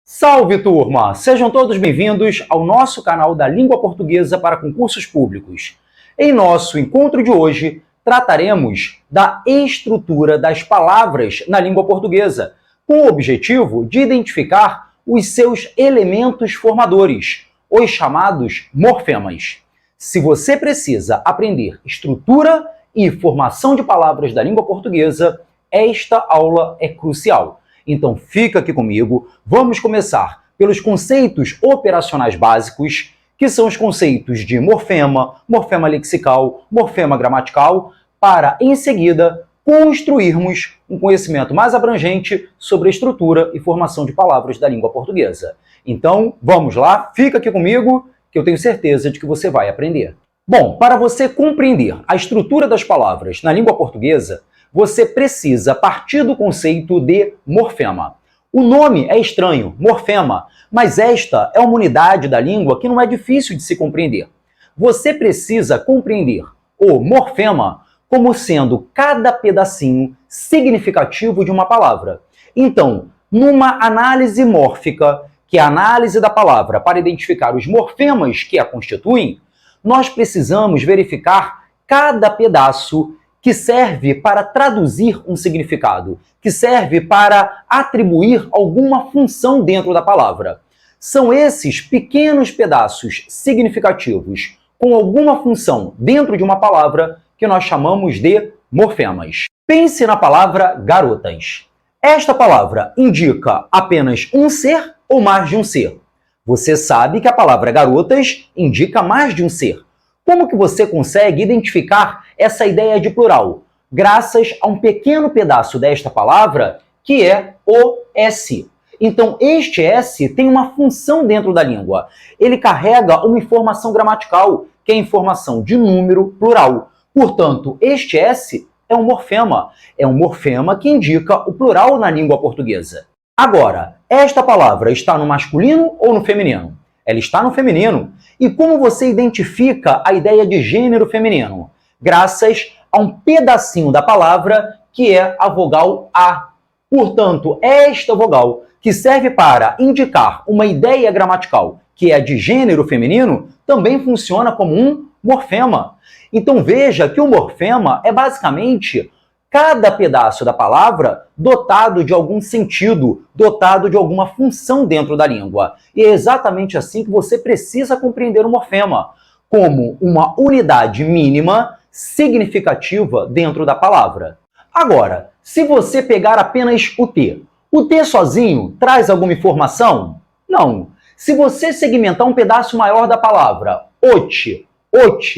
Salve, turma! Sejam todos bem-vindos ao nosso canal da Língua Portuguesa para Concursos Públicos. Em nosso encontro de hoje, trataremos da estrutura das palavras na língua portuguesa, com o objetivo de identificar os seus elementos formadores, os chamados morfemas. Se você precisa aprender estrutura e formação de palavras da língua portuguesa, esta aula é crucial. Então fica aqui comigo, vamos começar pelos conceitos operacionais básicos, que são os conceitos de morfema, morfema lexical, morfema gramatical, para, em seguida, construirmos um conhecimento mais abrangente sobre a estrutura e formação de palavras da língua portuguesa. Então, vamos lá, fica aqui comigo, que eu tenho certeza de que você vai aprender. Bom, para você compreender a estrutura das palavras na língua portuguesa, você precisa partir do conceito de morfema. O nome é estranho, morfema, mas esta é uma unidade da língua que não é difícil de se compreender. Você precisa compreender o morfema como sendo cada pedacinho significativo de uma palavra. Então, numa análise mórfica, que é a análise da palavra para identificar os morfemas que a constituem, nós precisamos verificar cada pedaço que serve para traduzir um significado, que serve para atribuir alguma função dentro da palavra. São esses pequenos pedaços significativos com alguma função dentro de uma palavra que nós chamamos de morfemas. Pense na palavra garotas. Esta palavra indica apenas um ser ou mais de um ser? Você sabe que a palavra garotas indica mais de um ser. Como que você consegue identificar essa ideia de plural? Graças a um pequeno pedaço desta palavra, que é o S. Então, este S tem uma função dentro da língua. Ele carrega uma informação gramatical, que é a informação de número plural. Portanto, este S é um morfema. É um morfema que indica o plural na língua portuguesa. Agora, esta palavra está no masculino ou no feminino? Ela está no feminino. E como você identifica a ideia de gênero feminino? Graças a um pedacinho da palavra que é a vogal A. Portanto, esta vogal, que serve para indicar uma ideia gramatical que é de gênero feminino, também funciona como um morfema. Então veja que o morfema é basicamente cada pedaço da palavra dotado de algum sentido, dotado de alguma função dentro da língua. E é exatamente assim que você precisa compreender o morfema, como uma unidade mínima significativa dentro da palavra. Agora, se você pegar apenas o T sozinho traz alguma informação? Não. Se você segmentar um pedaço maior da palavra, ote,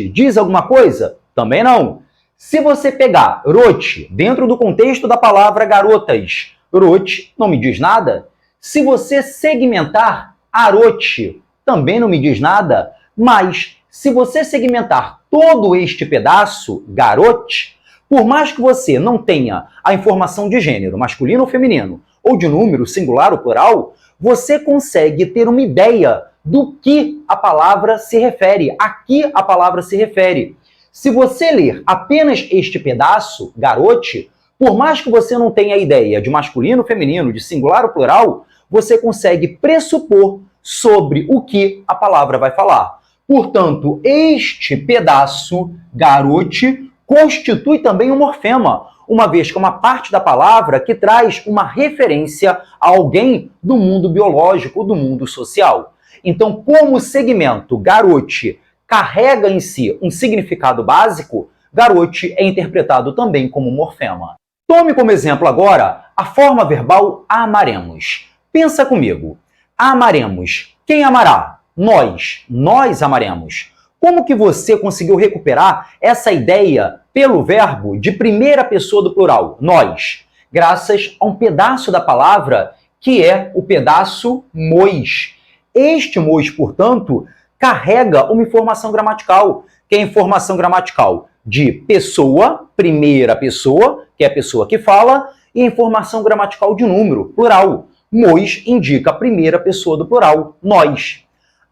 diz alguma coisa? Também não. Se você pegar rote dentro do contexto da palavra garotas, rote não me diz nada. Se você segmentar arote, também não me diz nada. Mas, se você segmentar todo este pedaço, garote, por mais que você não tenha a informação de gênero, masculino ou feminino, ou de número, singular ou plural, você consegue ter uma ideia do que a palavra se refere, a que a palavra se refere. Se você ler apenas este pedaço, garote, por mais que você não tenha a ideia de masculino, feminino, de singular ou plural, você consegue pressupor sobre o que a palavra vai falar. Portanto, este pedaço, garote, constitui também um morfema, uma vez que é uma parte da palavra que traz uma referência a alguém do mundo biológico, do mundo social. Então, como o segmento garote carrega em si um significado básico, garote é interpretado também como morfema. Tome como exemplo agora a forma verbal amaremos. Pensa comigo. Amaremos. Quem amará? Nós. Nós amaremos. Como que você conseguiu recuperar essa ideia pelo verbo de primeira pessoa do plural, nós? Graças a um pedaço da palavra que é o pedaço mois. Este mois, portanto, carrega uma informação gramatical, que é a informação gramatical de pessoa, primeira pessoa, que é a pessoa que fala, e a informação gramatical de número, plural. Mois indica a primeira pessoa do plural, nós.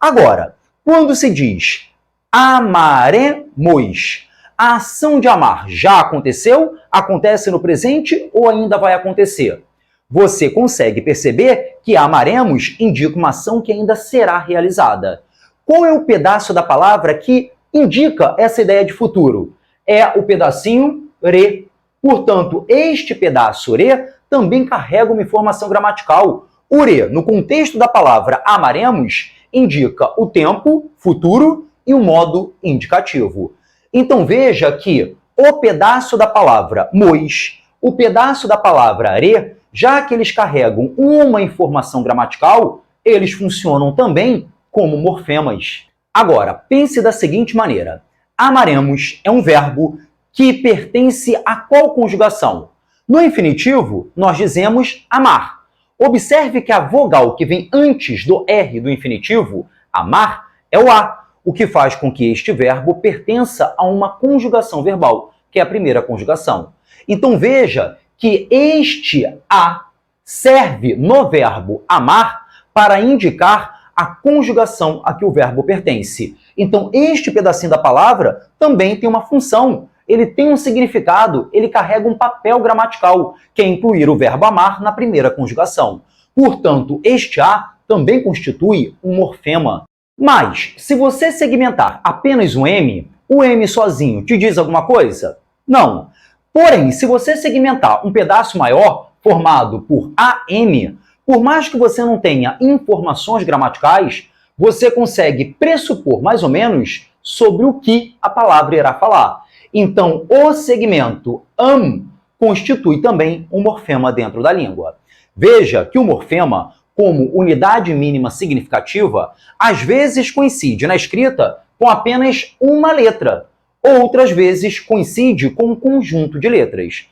Agora, quando se diz amaremos, a ação de amar já aconteceu? Acontece no presente ou ainda vai acontecer? Você consegue perceber que amaremos indica uma ação que ainda será realizada. Qual é o pedaço da palavra que indica essa ideia de futuro? É o pedacinho re. Portanto, este pedaço re também carrega uma informação gramatical. O re, no contexto da palavra amaremos, indica o tempo, futuro, e o modo indicativo. Então veja que o pedaço da palavra mois, o pedaço da palavra re, já que eles carregam uma informação gramatical, eles funcionam também como morfemas. Agora, pense da seguinte maneira. Amaremos é um verbo que pertence a qual conjugação? No infinitivo, nós dizemos amar. Observe que a vogal que vem antes do R do infinitivo, amar, é o A, o que faz com que este verbo pertença a uma conjugação verbal, que é a primeira conjugação. Então veja que este A serve no verbo amar para indicar a conjugação a que o verbo pertence. Então este pedacinho da palavra também tem uma função. Ele tem um significado, ele carrega um papel gramatical, que é incluir o verbo amar na primeira conjugação. Portanto, este A também constitui um morfema. Mas, se você segmentar apenas um M, o M sozinho te diz alguma coisa? Não. Porém, se você segmentar um pedaço maior, formado por AM, por mais que você não tenha informações gramaticais, você consegue pressupor mais ou menos sobre o que a palavra irá falar. Então, o segmento am constitui também um morfema dentro da língua. Veja que o morfema, como unidade mínima significativa, às vezes coincide na escrita com apenas uma letra, outras vezes coincide com um conjunto de letras.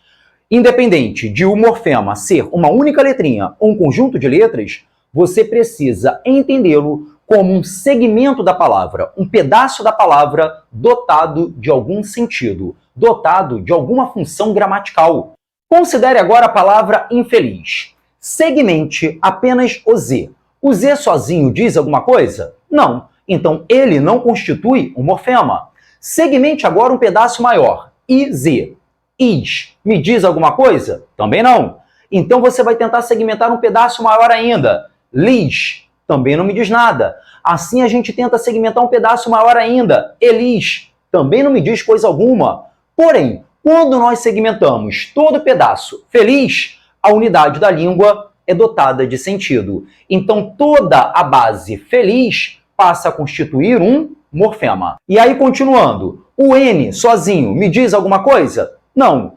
Independente de o morfema ser uma única letrinha ou um conjunto de letras, você precisa entendê-lo como um segmento da palavra, um pedaço da palavra dotado de algum sentido, dotado de alguma função gramatical. Considere agora a palavra infeliz. Segmente apenas o Z. O Z sozinho diz alguma coisa? Não. Então ele não constitui um morfema. Segmente agora um pedaço maior. IZ. Is. Me diz alguma coisa? Também não. Então você vai tentar segmentar um pedaço maior ainda. Lis. Também não me diz nada. Assim a gente tenta segmentar um pedaço maior ainda. Elis. Também não me diz coisa alguma. Porém, quando nós segmentamos todo o pedaço feliz, a unidade da língua é dotada de sentido. Então toda a base feliz passa a constituir um morfema. E aí, continuando, o N sozinho me diz alguma coisa? Não.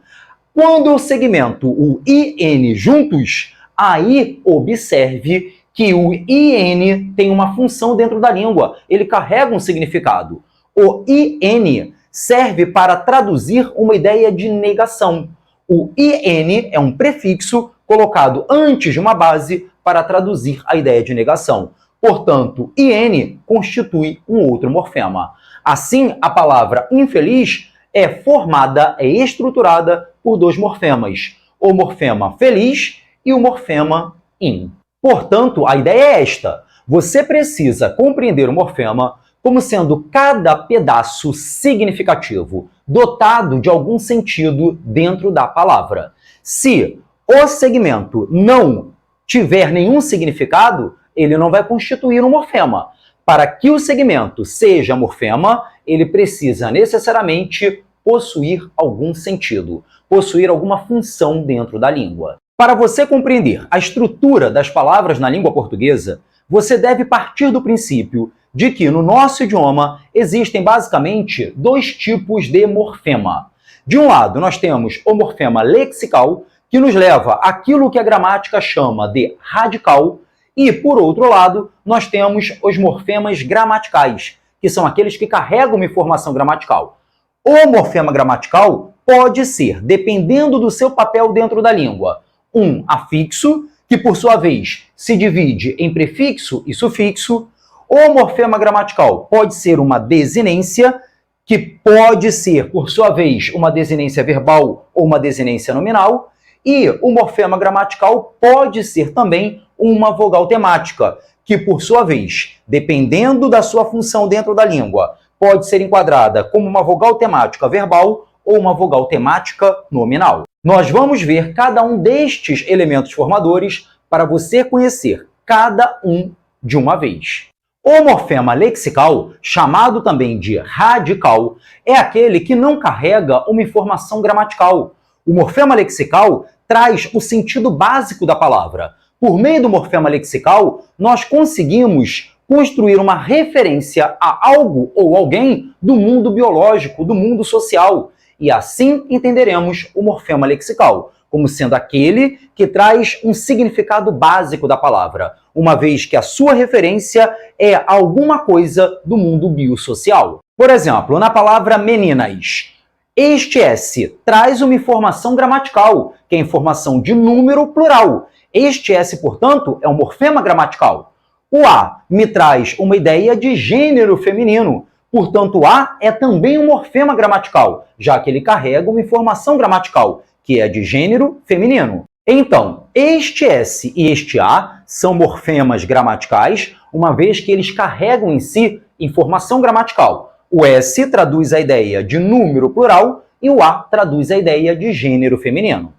Quando eu segmento o IN juntos, aí observe que o IN tem uma função dentro da língua. Ele carrega um significado. O IN serve para traduzir uma ideia de negação. O IN é um prefixo colocado antes de uma base para traduzir a ideia de negação. Portanto, IN constitui um outro morfema. Assim, a palavra infeliz é formada, é estruturada por dois morfemas. O morfema feliz e o morfema in. Portanto, a ideia é esta. Você precisa compreender o morfema como sendo cada pedaço significativo, dotado de algum sentido dentro da palavra. Se o segmento não tiver nenhum significado, ele não vai constituir um morfema. Para que o segmento seja morfema, ele precisa necessariamente possuir algum sentido, possuir alguma função dentro da língua. Para você compreender a estrutura das palavras na língua portuguesa, você deve partir do princípio de que no nosso idioma existem basicamente dois tipos de morfema. De um lado, nós temos o morfema lexical, que nos leva àquilo que a gramática chama de radical, e, por outro lado, nós temos os morfemas gramaticais, que são aqueles que carregam uma informação gramatical. O morfema gramatical pode ser, dependendo do seu papel dentro da língua, um afixo, que por sua vez se divide em prefixo e sufixo. O morfema gramatical pode ser uma desinência, que pode ser, por sua vez, uma desinência verbal ou uma desinência nominal. E o morfema gramatical pode ser também uma vogal temática, que, por sua vez, dependendo da sua função dentro da língua, pode ser enquadrada como uma vogal temática verbal ou uma vogal temática nominal. Nós vamos ver cada um destes elementos formadores para você conhecer cada um de uma vez. O morfema lexical, chamado também de radical, é aquele que não carrega uma informação gramatical. O morfema lexical traz o sentido básico da palavra. Por meio do morfema lexical, nós conseguimos construir uma referência a algo ou alguém do mundo biológico, do mundo social. E assim entenderemos o morfema lexical, como sendo aquele que traz um significado básico da palavra, uma vez que a sua referência é alguma coisa do mundo biosocial. Por exemplo, na palavra meninas, este S traz uma informação gramatical, que é a informação de número plural. Este S, portanto, é um morfema gramatical. O A me traz uma ideia de gênero feminino. Portanto, A é também um morfema gramatical, já que ele carrega uma informação gramatical, que é de gênero feminino. Então, este S e este A são morfemas gramaticais, uma vez que eles carregam em si informação gramatical. O S traduz a ideia de número plural e o A traduz a ideia de gênero feminino.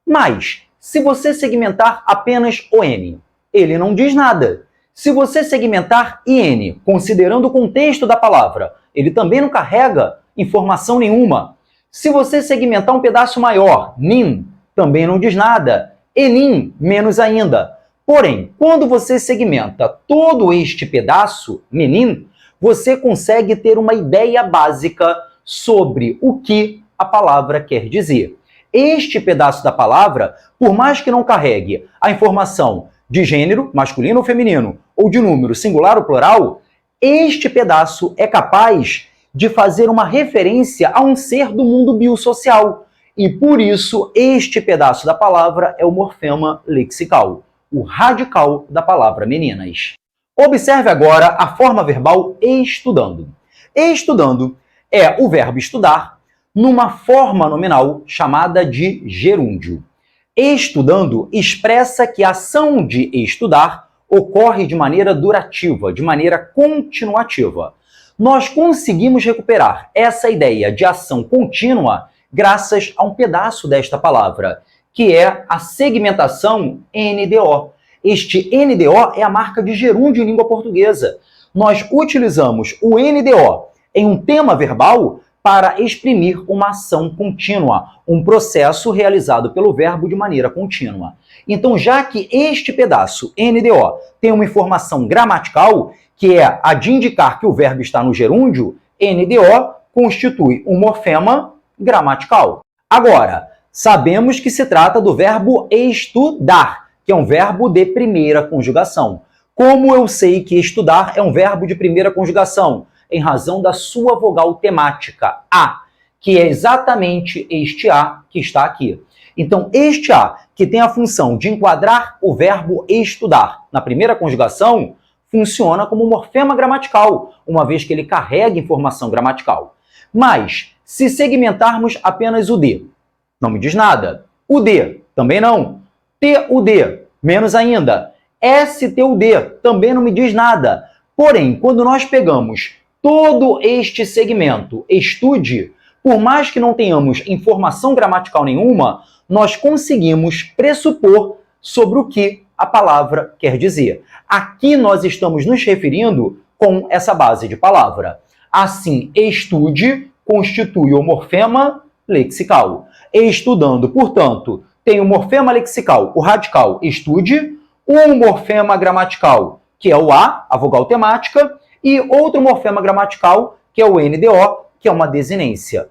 Mas, se você segmentar apenas o N, ele não diz nada. Se você segmentar IN, considerando o contexto da palavra, ele também não carrega informação nenhuma. Se você segmentar um pedaço maior, NIN, também não diz nada. ENIN, menos ainda. Porém, quando você segmenta todo este pedaço, MENIN, você consegue ter uma ideia básica sobre o que a palavra quer dizer. Este pedaço da palavra, por mais que não carregue a informação de gênero, masculino ou feminino, ou de número singular ou plural, este pedaço é capaz de fazer uma referência a um ser do mundo biosocial. E por isso, este pedaço da palavra é o morfema lexical, o radical da palavra meninas. Observe agora a forma verbal estudando. Estudando é o verbo estudar numa forma nominal chamada de gerúndio. Estudando expressa que a ação de estudar ocorre de maneira durativa, de maneira continuativa. Nós conseguimos recuperar essa ideia de ação contínua graças a um pedaço desta palavra, que é a segmentação NDO. Este NDO é a marca de gerúndio em língua portuguesa. Nós utilizamos o NDO em um tema verbal para exprimir uma ação contínua, um processo realizado pelo verbo de maneira contínua. Então, já que este pedaço, NDO, tem uma informação gramatical, que é a de indicar que o verbo está no gerúndio, NDO constitui um morfema gramatical. Agora, sabemos que se trata do verbo estudar, que é um verbo de primeira conjugação. Como eu sei que estudar é um verbo de primeira conjugação? Em razão da sua vogal temática, A, que é exatamente este A que está aqui. Então, este A, que tem a função de enquadrar o verbo estudar na primeira conjugação, funciona como morfema gramatical, uma vez que ele carrega informação gramatical. Mas, se segmentarmos apenas o D, não me diz nada. O D, também não. TUD, menos ainda. STUD, também não me diz nada. Porém, quando nós pegamos todo este segmento, estude, por mais que não tenhamos informação gramatical nenhuma, nós conseguimos pressupor sobre o que a palavra quer dizer. Aqui nós estamos nos referindo com essa base de palavra. Assim, estude constitui o morfema lexical. Estudando, portanto, tem o morfema lexical, o radical, estude, um morfema gramatical, que é o A, a vogal temática, e outro morfema gramatical, que é o NDO, que é uma desinência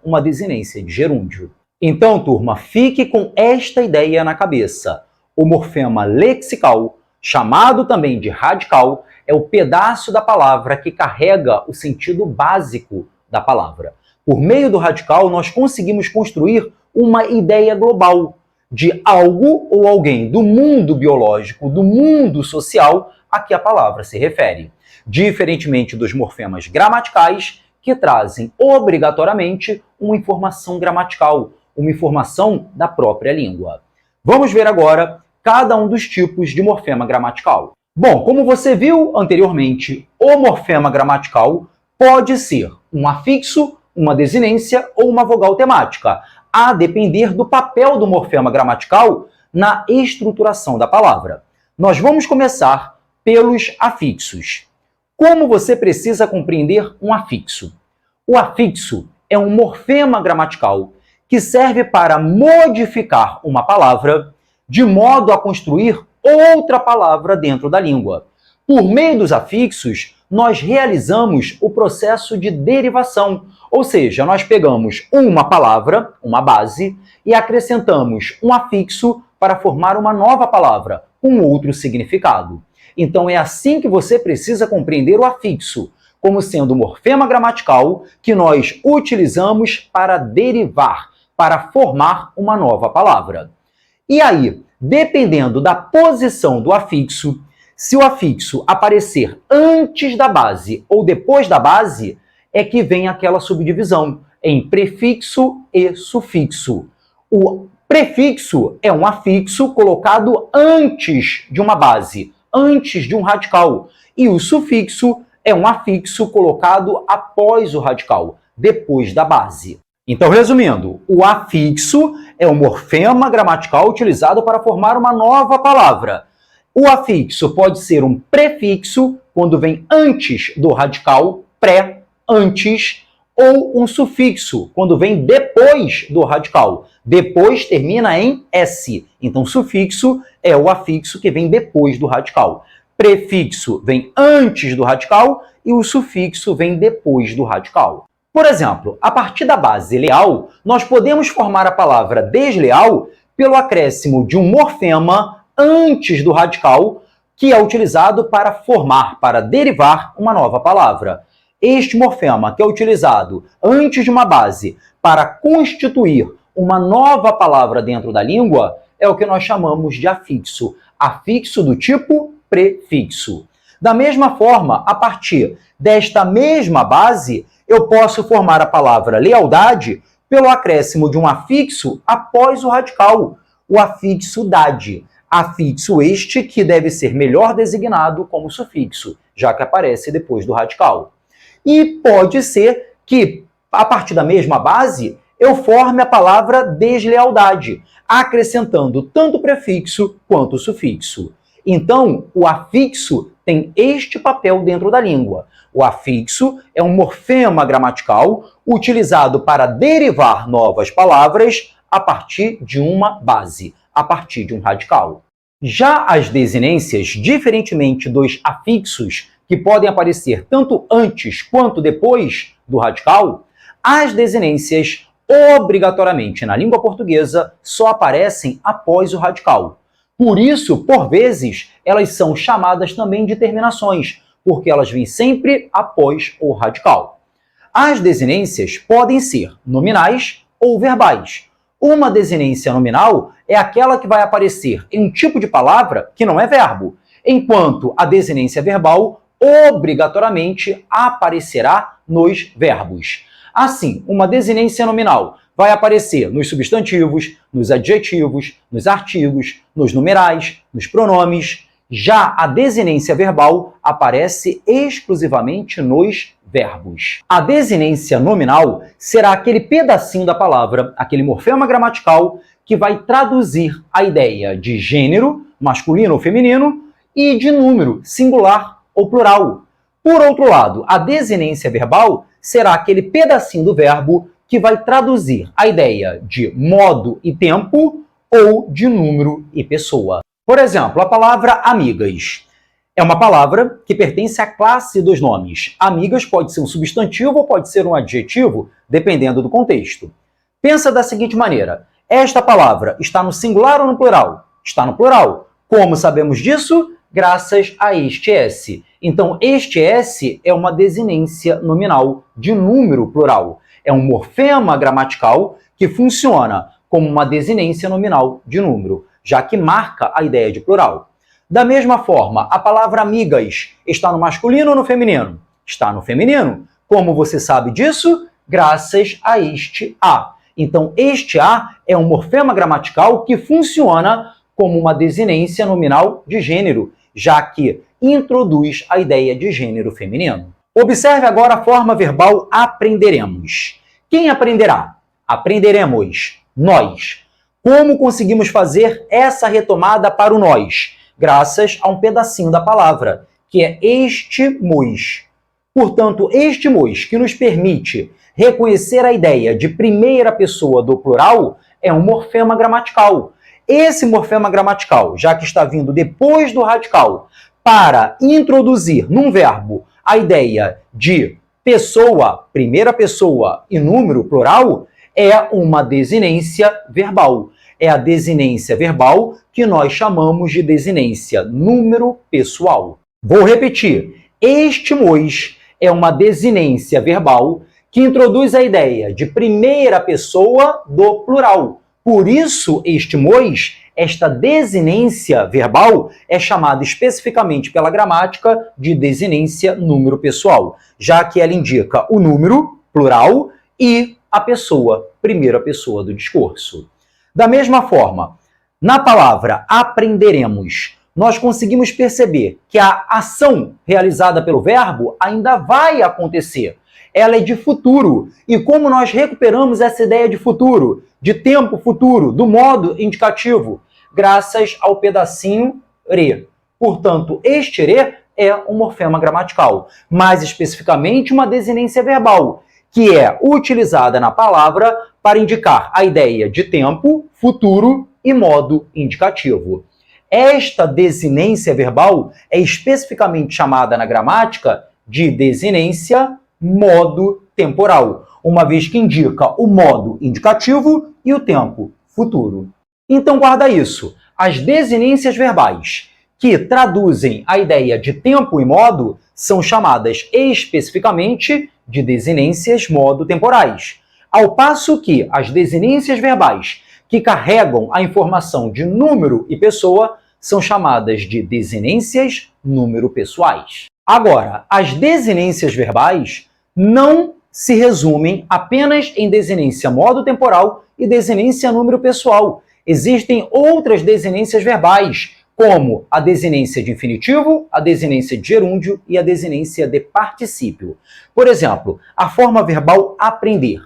de gerúndio. Então, turma, fique com esta ideia na cabeça. O morfema lexical, chamado também de radical, é o pedaço da palavra que carrega o sentido básico da palavra. Por meio do radical, nós conseguimos construir uma ideia global de algo ou alguém do mundo biológico, do mundo social a que a palavra se refere. Diferentemente dos morfemas gramaticais, que trazem obrigatoriamente uma informação gramatical, uma informação da própria língua. Vamos ver agora cada um dos tipos de morfema gramatical. Bom, como você viu anteriormente, o morfema gramatical pode ser um afixo, uma desinência ou uma vogal temática. a depender do papel do morfema gramatical na estruturação da palavra. Nós vamos começar pelos afixos. Como você precisa compreender um afixo? O afixo é um morfema gramatical que serve para modificar uma palavra de modo a construir outra palavra dentro da língua. Por meio dos afixos, nós realizamos o processo de derivação, ou seja, nós pegamos uma palavra, uma base, e acrescentamos um afixo para formar uma nova palavra, com outro significado. Então é assim que você precisa compreender o afixo, como sendo o morfema gramatical que nós utilizamos para derivar, para formar uma nova palavra. E aí, dependendo da posição do afixo, se o afixo aparecer antes da base ou depois da base, é que vem aquela subdivisão em prefixo e sufixo. O prefixo é um afixo colocado antes de uma base, antes de um radical. E o sufixo é um afixo colocado após o radical, depois da base. Então, resumindo, o afixo é um morfema gramatical utilizado para formar uma nova palavra. O afixo pode ser um prefixo, quando vem antes do radical, pré, antes, ou um sufixo, quando vem depois do radical. Depois termina em S. Então, sufixo é o afixo que vem depois do radical. Prefixo vem antes do radical e o sufixo vem depois do radical. Por exemplo, a partir da base leal, nós podemos formar a palavra desleal pelo acréscimo de um morfema antes do radical, que é utilizado para formar, para derivar uma nova palavra. Este morfema, que é utilizado antes de uma base para constituir uma nova palavra dentro da língua, é o que nós chamamos de afixo. Afixo do tipo prefixo. Da mesma forma, a partir desta mesma base, eu posso formar a palavra lealdade pelo acréscimo de um afixo após o radical, o afixo dade. Afixo este que deve ser melhor designado como sufixo, já que aparece depois do radical. E pode ser que, a partir da mesma base, eu forme a palavra deslealdade, acrescentando tanto o prefixo quanto o sufixo. Então, o afixo tem este papel dentro da língua. O afixo é um morfema gramatical utilizado para derivar novas palavras a partir de uma base, a partir de um radical. Já as desinências, diferentemente dos afixos, que podem aparecer tanto antes quanto depois do radical, as desinências, obrigatoriamente na língua portuguesa, só aparecem após o radical. Por isso, por vezes, elas são chamadas também de terminações, porque elas vêm sempre após o radical. As desinências podem ser nominais ou verbais. Uma desinência nominal é aquela que vai aparecer em um tipo de palavra que não é verbo, enquanto a desinência verbal obrigatoriamente aparecerá nos verbos. Assim, uma desinência nominal vai aparecer nos substantivos, nos adjetivos, nos artigos, nos numerais, nos pronomes. Já a desinência verbal aparece exclusivamente nos verbos. A desinência nominal será aquele pedacinho da palavra, aquele morfema gramatical, que vai traduzir a ideia de gênero, masculino ou feminino, e de número, singular ou plural. Por outro lado, a desinência verbal será aquele pedacinho do verbo que vai traduzir a ideia de modo e tempo ou de número e pessoa. Por exemplo, a palavra amigas é uma palavra que pertence à classe dos nomes. Amigas pode ser um substantivo ou pode ser um adjetivo, dependendo do contexto. Pensa da seguinte maneira: esta palavra está no singular ou no plural? Está no plural. Como sabemos disso? Graças a este S. Então, este S é uma desinência nominal de número plural. É um morfema gramatical que funciona como uma desinência nominal de número, já que marca a ideia de plural. Da mesma forma, a palavra amigas está no masculino ou no feminino? Está no feminino. Como você sabe disso? Graças a este A. Então, este A é um morfema gramatical que funciona como uma desinência nominal de gênero, já que introduz a ideia de gênero feminino. Observe agora a forma verbal aprenderemos. Quem aprenderá? Aprenderemos. nós. Como conseguimos fazer essa retomada para o nós? Graças a um pedacinho da palavra, que é estimos. Portanto, estimos, que nos permite reconhecer a ideia de primeira pessoa do plural, é um morfema gramatical. Esse morfema gramatical, já que está vindo depois do radical, para introduzir num verbo a ideia de pessoa, primeira pessoa e número plural, é uma desinência verbal. É a desinência verbal que nós chamamos de desinência número pessoal. Vou repetir. Estimos é uma desinência verbal que introduz a ideia de primeira pessoa do plural. Por isso, estimos, esta desinência verbal é chamada especificamente pela gramática de desinência número pessoal, já que ela indica o número, plural, e a pessoa, primeira pessoa do discurso. Da mesma forma, na palavra aprenderemos, nós conseguimos perceber que a ação realizada pelo verbo ainda vai acontecer. Ela é de futuro. E como nós recuperamos essa ideia de futuro, de tempo futuro, do modo indicativo? Graças ao pedacinho re. Portanto, este re é um morfema gramatical, mais especificamente uma desinência verbal, que é utilizada na palavra para indicar a ideia de tempo, futuro e modo indicativo. Esta desinência verbal é especificamente chamada na gramática de desinência modo temporal, uma vez que indica o modo indicativo e o tempo futuro. Então guarda isso. As desinências verbais que traduzem a ideia de tempo e modo são chamadas especificamente de desinências modo temporais, ao passo que as desinências verbais que carregam a informação de número e pessoa são chamadas de desinências número pessoais. Agora, as desinências verbais não se resumem apenas em desinência modo temporal e desinência número pessoal. Existem outras desinências verbais, como a desinência de infinitivo, a desinência de gerúndio e a desinência de particípio. Por exemplo, a forma verbal aprender.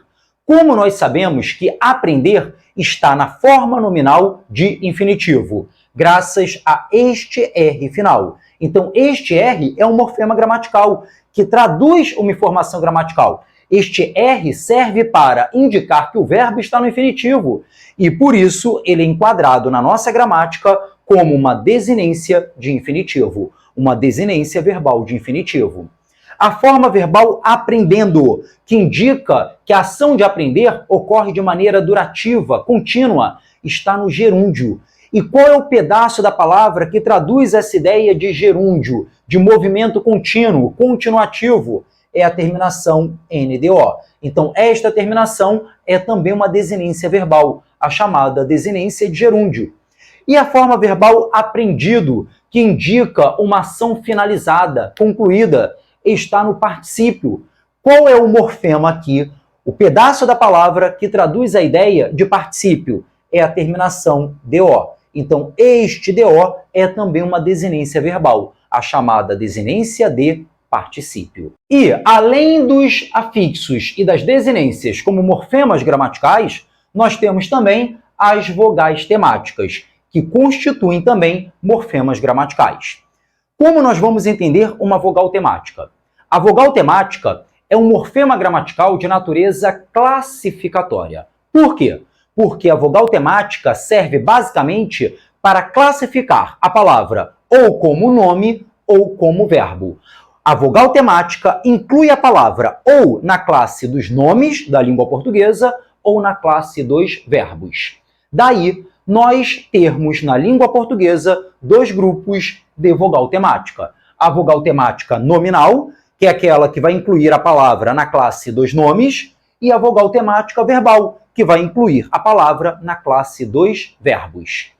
Como nós sabemos que aprender está na forma nominal de infinitivo, graças a este R final. Então, este R é um morfema gramatical que traduz uma informação gramatical. Este R serve para indicar que o verbo está no infinitivo e, por isso, ele é enquadrado na nossa gramática como uma desinência de infinitivo, uma desinência verbal de infinitivo. A forma verbal aprendendo, que indica que a ação de aprender ocorre de maneira durativa, contínua, está no gerúndio. E qual é o pedaço da palavra que traduz essa ideia de gerúndio, de movimento contínuo, continuativo? É a terminação NDO. Então, esta terminação é também uma desinência verbal, a chamada desinência de gerúndio. E a forma verbal aprendido, que indica uma ação finalizada, concluída, está no particípio. Qual é o morfema aqui? O pedaço da palavra que traduz a ideia de particípio é a terminação DO. Então, este DO é também uma desinência verbal, a chamada desinência de particípio. E, além dos afixos e das desinências como morfemas gramaticais, nós temos também as vogais temáticas, que constituem também morfemas gramaticais. Como nós vamos entender uma vogal temática? A vogal temática é um morfema gramatical de natureza classificatória. Por quê? Porque a vogal temática serve basicamente para classificar a palavra ou como nome ou como verbo. A vogal temática inclui a palavra ou na classe dos nomes da língua portuguesa ou na classe dos verbos. Daí, nós termos na língua portuguesa dois grupos de vogal temática. A vogal temática nominal, que é aquela que vai incluir a palavra na classe dos nomes, e a vogal temática verbal, que vai incluir a palavra na classe dos verbos.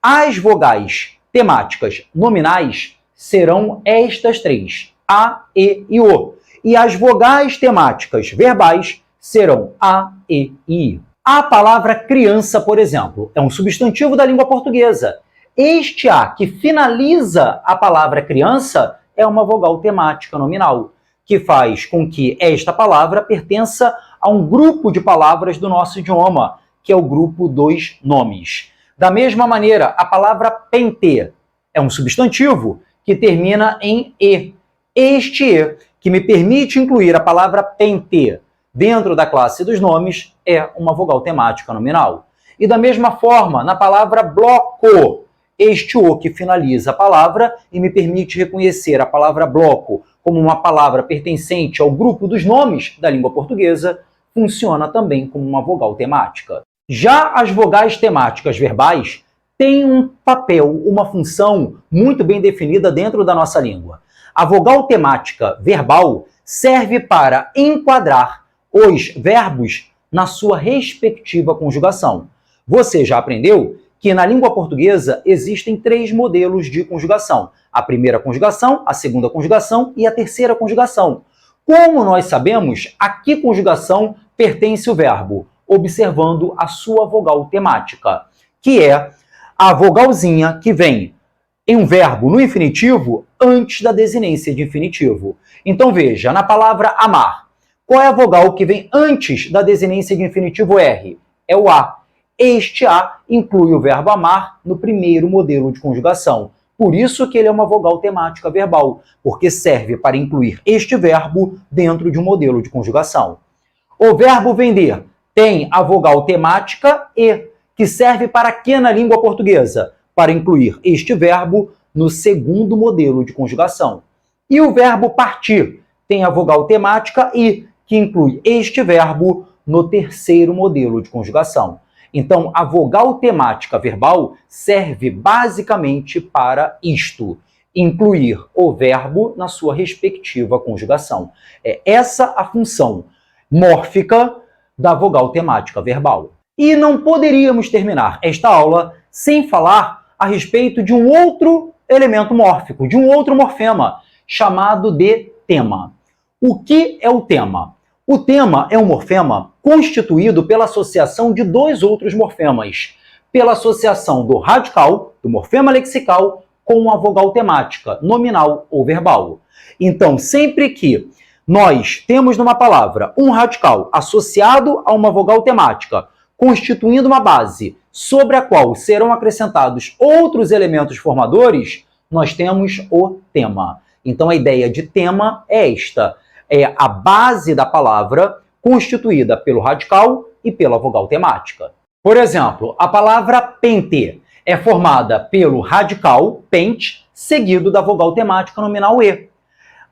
As vogais temáticas nominais serão estas três, A, E e O. E as vogais temáticas verbais serão A, E e I. A palavra criança, por exemplo, é um substantivo da língua portuguesa. Este A que finaliza a palavra criança é uma vogal temática nominal, que faz com que esta palavra pertença a um grupo de palavras do nosso idioma, que é o grupo dos nomes. Da mesma maneira, a palavra pente é um substantivo que termina em e. Este e, que me permite incluir a palavra pente dentro da classe dos nomes, é uma vogal temática nominal. E da mesma forma, na palavra bloco, este o que finaliza a palavra e me permite reconhecer a palavra bloco como uma palavra pertencente ao grupo dos nomes da língua portuguesa, funciona também como uma vogal temática. Já as vogais temáticas verbais têm um papel, uma função muito bem definida dentro da nossa língua. A vogal temática verbal serve para enquadrar os verbos na sua respectiva conjugação. Você já aprendeu que na língua portuguesa existem 3 modelos de conjugação. A primeira conjugação, a segunda conjugação e a terceira conjugação. Como nós sabemos, a que conjugação pertence o verbo? Observando a sua vogal temática, que é a vogalzinha que vem em um verbo no infinitivo antes da desinência de infinitivo. Então veja, na palavra amar, qual é a vogal que vem antes da desinência de infinitivo R? É o A. Este A inclui o verbo amar no primeiro modelo de conjugação. Por isso que ele é uma vogal temática verbal, porque serve para incluir este verbo dentro de um modelo de conjugação. O verbo vender tem a vogal temática E, que serve para quê na língua portuguesa? Para incluir este verbo no segundo modelo de conjugação. E o verbo partir tem a vogal temática I, que inclui este verbo no terceiro modelo de conjugação. Então, a vogal temática verbal serve basicamente para isto, incluir o verbo na sua respectiva conjugação. É essa a função mórfica da vogal temática verbal. E não poderíamos terminar esta aula sem falar a respeito de um outro elemento mórfico, de um outro morfema, chamado de tema. O que é o tema? O tema é um morfema constituído pela associação de 2 outros morfemas, pela associação do radical, do morfema lexical, com a vogal temática, nominal ou verbal. Então, sempre que nós temos numa palavra um radical associado a uma vogal temática, constituindo uma base sobre a qual serão acrescentados outros elementos formadores, nós temos o tema. Então, a ideia de tema é esta. É a base da palavra constituída pelo radical e pela vogal temática. Por exemplo, a palavra pente é formada pelo radical, pente, seguido da vogal temática nominal E.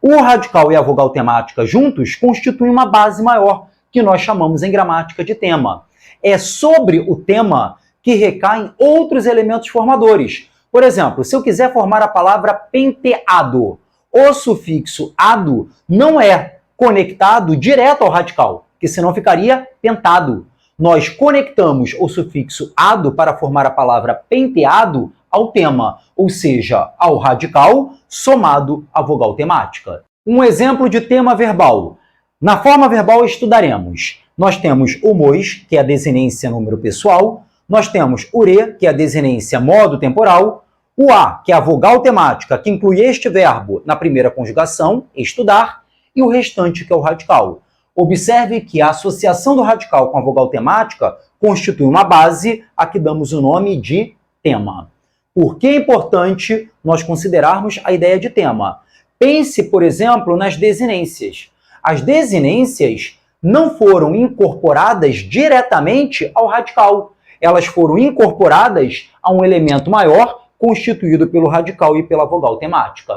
O radical e a vogal temática juntos constituem uma base maior, que nós chamamos em gramática de tema. É sobre o tema que recaem outros elementos formadores. Por exemplo, se eu quiser formar a palavra penteado, o sufixo ado não é conectado direto ao radical, que senão ficaria pentado. Nós conectamos o sufixo ado para formar a palavra penteado ao tema, ou seja, ao radical somado à vogal temática. Um exemplo de tema verbal. Na forma verbal estudaremos. Nós temos o mos, que é a desinência número pessoal, nós temos o re, que é a desinência modo temporal, o a, que é a vogal temática, que inclui este verbo na primeira conjugação, estudar, e o restante, que é o radical. Observe que a associação do radical com a vogal temática constitui uma base a que damos o nome de tema. Por que é importante nós considerarmos a ideia de tema? Pense, por exemplo, nas desinências. As desinências não foram incorporadas diretamente ao radical. Elas foram incorporadas a um elemento maior constituído pelo radical e pela vogal temática.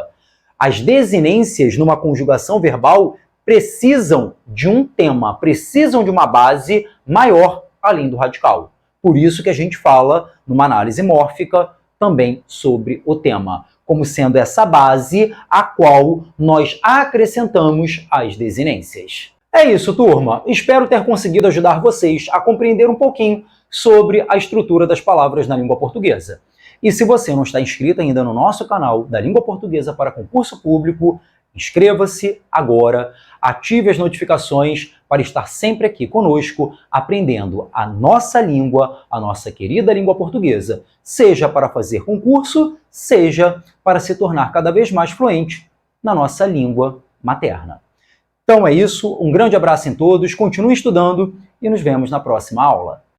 As desinências numa conjugação verbal precisam de um tema, precisam de uma base maior além do radical. Por isso que a gente fala, numa análise mórfica, também sobre o tema, como sendo essa base a qual nós acrescentamos as desinências. É isso, turma. Espero ter conseguido ajudar vocês a compreender um pouquinho sobre a estrutura das palavras na língua portuguesa. E se você não está inscrito ainda no nosso canal da Língua Portuguesa para Concurso Público, inscreva-se agora, ative as notificações para estar sempre aqui conosco, aprendendo a nossa língua, a nossa querida língua portuguesa, seja para fazer concurso, seja para se tornar cada vez mais fluente na nossa língua materna. Então é isso, um grande abraço em todos, continue estudando e nos vemos na próxima aula.